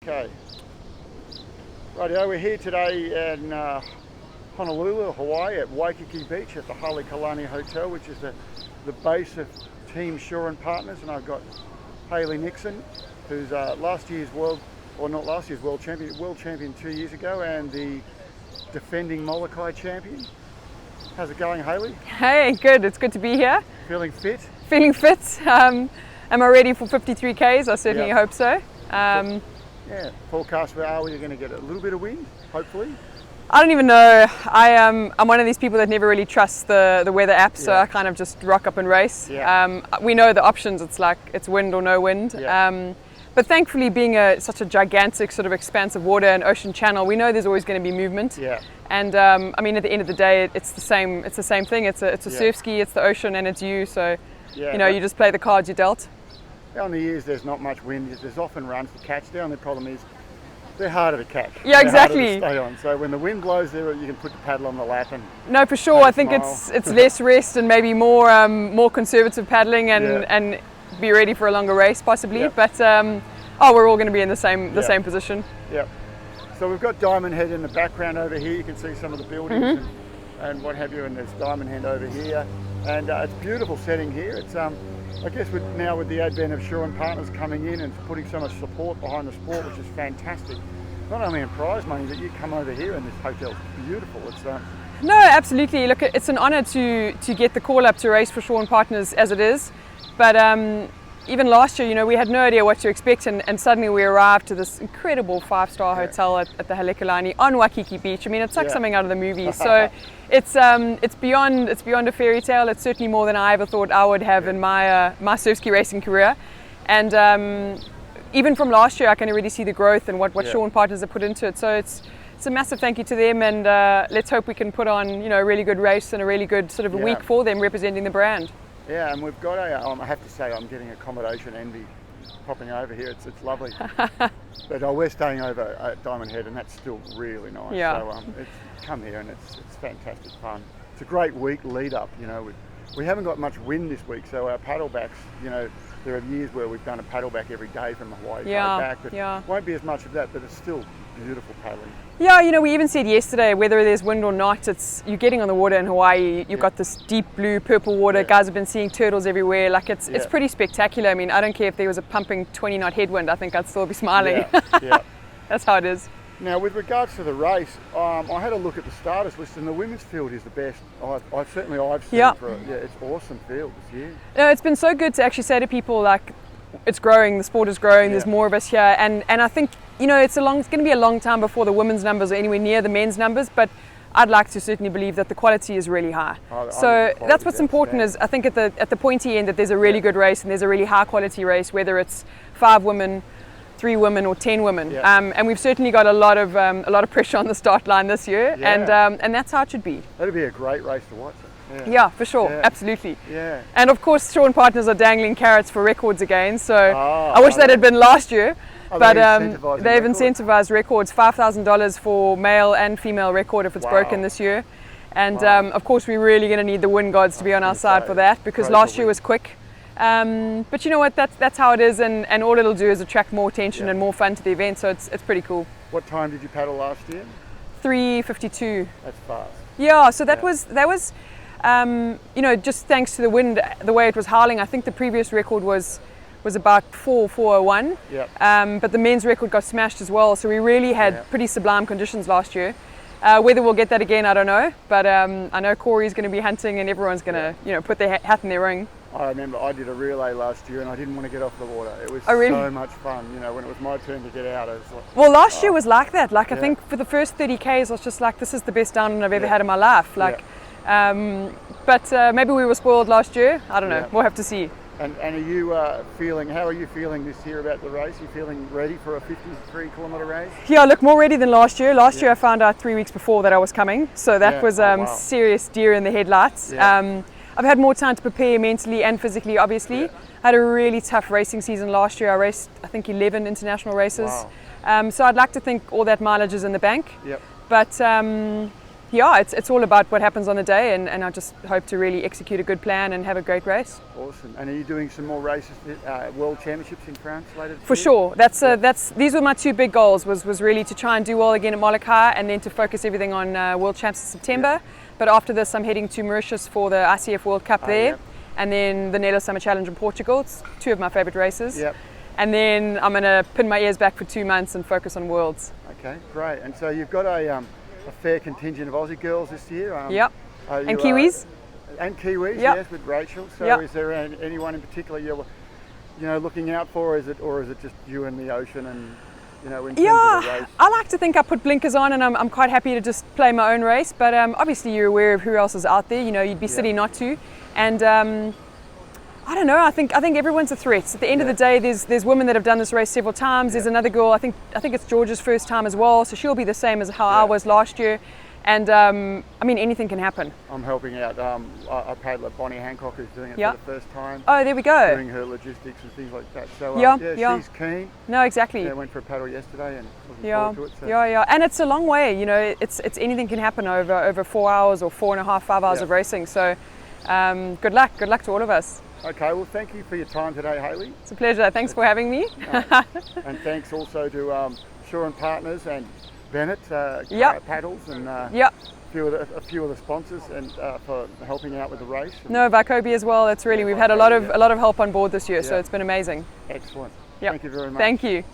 Okay. Rightio, we're here today in Honolulu, Hawaii, at Waikiki Beach at the Hayley Hotel, which is the base of Team Shawn Partners, and I've got Hayley Nixon, who's last year's world champion 2 years ago, and the defending Molokai champion. How's it going, Hayley? Hey, good. It's good to be here. Feeling fit? Feeling fit. Am I ready for 53 Ks? I certainly hope so. Yeah. Forecast for are we going to get a little bit of wind, hopefully? I don't even know. I'm one of these people that never really trusts the weather apps, so I kind of just rock up and race. Yeah. We know the options. It's like it's wind or no wind. Yeah. But thankfully, being such a gigantic sort of expanse of water and ocean channel, we know there's always going to be movement. Yeah. And I mean, at the end of the day, it's the same. It's the same thing. It's a surf ski. It's the ocean, and it's you. So you just play the cards you're dealt. On the years, there's not much wind. There's often runs to catch. The only problem is they're harder to catch. Yeah, exactly. They're harder to stay on. So when the wind blows, there you can put the paddle on the lap and. No, for sure. I think it's less rest and maybe more conservative paddling and be ready for a longer race possibly. Yep. But we're all going to be in the same position. Yep. So we've got Diamond Head in the background over here. You can see some of the buildings and what have you, and there's Diamond Head over here, and it's a beautiful setting here. It's I guess with the advent of Shawn Partners coming in and putting so much support behind the sport, which is fantastic. Not only in prize money, but you come over here and this hotel's beautiful. It's No, absolutely. Look, it's an honour to get the call up to race for Shawn Partners as it is. But even last year, we had no idea what to expect, and suddenly we arrived to this incredible 5-star hotel at the Hayley on Waikiki Beach. I mean, it's like something out of the movies. So it's beyond a fairy tale. It's certainly more than I ever thought I would have in my surf ski racing career. And even from last year, I can already see the growth and what Shawn Partners have put into it. So it's a massive thank you to them, and let's hope we can put on a really good race and a really good sort of a week for them representing the brand. Yeah, and we've got I have to say, I'm getting accommodation envy popping over here. It's lovely. But we're staying over at Diamond Head, and that's still really nice. Yeah. So come here, and it's fantastic fun. It's a great week lead up. We haven't got much wind this week, so our paddle backs, there are years where we've done a paddle back every day from the Hawaii back, but won't be as much of that, but it's still beautiful paddling. Yeah, we even said yesterday, whether there's wind or not, you're getting on the water in Hawaii. You've got this deep blue, purple water. Guys have been seeing turtles everywhere. Like it's pretty spectacular. I mean, I don't care if there was a pumping 20-knot headwind. I think I'd still be smiling. Yeah. That's how it is. Now, with regards to the race, I had a look at the starters list, and the women's field is the best I've seen for it. Yeah, it's awesome field this year. No, it's been so good to actually say to people, like, it's growing, the sport is growing, there's more of us here, and I think it's going to be a long time before the women's numbers are anywhere near the men's numbers, but I'd like to certainly believe that the quality is really high. So that's what's important, is I think at the pointy end that there's a really good race and there's a really high quality race, whether it's 5 women, 3 women or 10 women, and we've certainly got a lot of pressure on the start line this year, and that's how it should be. That'd be a great race to watch. Yeah, for sure, absolutely. Yeah. And of course, Shawn Partners are dangling carrots for records again. So I wish that had been last year, but they've incentivized records, $5,000 for male and female record if it's broken this year. And of course, we're really going to need the wind gods to be on our side for that, because last year was quick. But you know what? That's how it is, and all it'll do is attract more attention and more fun to the event. So it's pretty cool. What time did you paddle last year? 3:52. That's fast. Yeah. So that was. Just thanks to the wind, the way it was howling. I think the previous record was about 4:01. Yeah. But the men's record got smashed as well. So we really had pretty sublime conditions last year. Whether we'll get that again, I don't know. But I know Corey's going to be hunting, and everyone's going to put their hat in their ring. I remember I did a relay last year, and I didn't want to get off the water. It was really? So much fun. When it was my turn to get out, it was like, well, last year was like that. Like I think for the first 30 Ks, I was just like, this is the best down I've ever had in my life. Like. But maybe we were spoiled last year. I don't know. We'll have to see. And are you how are you feeling this year about the race? Are you feeling ready for a 53-kilometre race? Yeah, I look more ready than last year. Last year I found out 3 weeks before that I was coming. So that was serious deer in the headlights. Yeah. I've had more time to prepare mentally and physically, obviously. I had a really tough racing season last year. I raced, I think, 11 international races. Wow. So I'd like to think all that mileage is in the bank. Yep. But yeah, it's all about what happens on the day, and I just hope to really execute a good plan and have a great race. Awesome. And are you doing some more races, World Championships in France later this For year? sure. These were my two big goals. Was really to try and do well again at Molokai, and then to focus everything on World Champs in September. But after this, I'm heading to Mauritius for the ICF World Cup there, yep. and then the Nella Summer Challenge in Portugal. It's two of my favourite races. Yep. And then I'm going to pin my ears back for 2 months and focus on Worlds. Okay, great. And so you've got a fair contingent of Aussie girls this year. Yep. And Kiwis. And Kiwis, yep. Yes, with Rachel. So yep. is there anyone in particular you're looking out for, or is it just you and the ocean and in terms of the race? I like to think I put blinkers on, and I'm quite happy to just play my own race. But obviously you're aware of who else is out there. You'd be silly not to. And I don't know. I think everyone's a threat. At the end of the day, there's women that have done this race several times. There's another girl. I think it's Georgia's first time as well, so she'll be the same as how I was last year. And I mean, anything can happen. I'm helping out. I paddler Bonnie Hancock, who's doing it for the first time. Oh, there we go. Doing her logistics and things like that. So she's keen. No, exactly. Yeah, went for a paddle yesterday and looking forward to it. So. Yeah. And it's a long way. It's anything can happen over 4 hours or 4.5, 5 hours of racing. So good luck to all of us. Okay, well, thank you for your time today, Hayley. It's a pleasure. Thanks for having me. And thanks also to Shawn Partners and Bennett Paddles and a few of the sponsors and for helping out with the race. No, Vacobi as well. It's really we've had a lot of help on board this year, so it's been amazing. Excellent. Yep. Thank you very much. Thank you.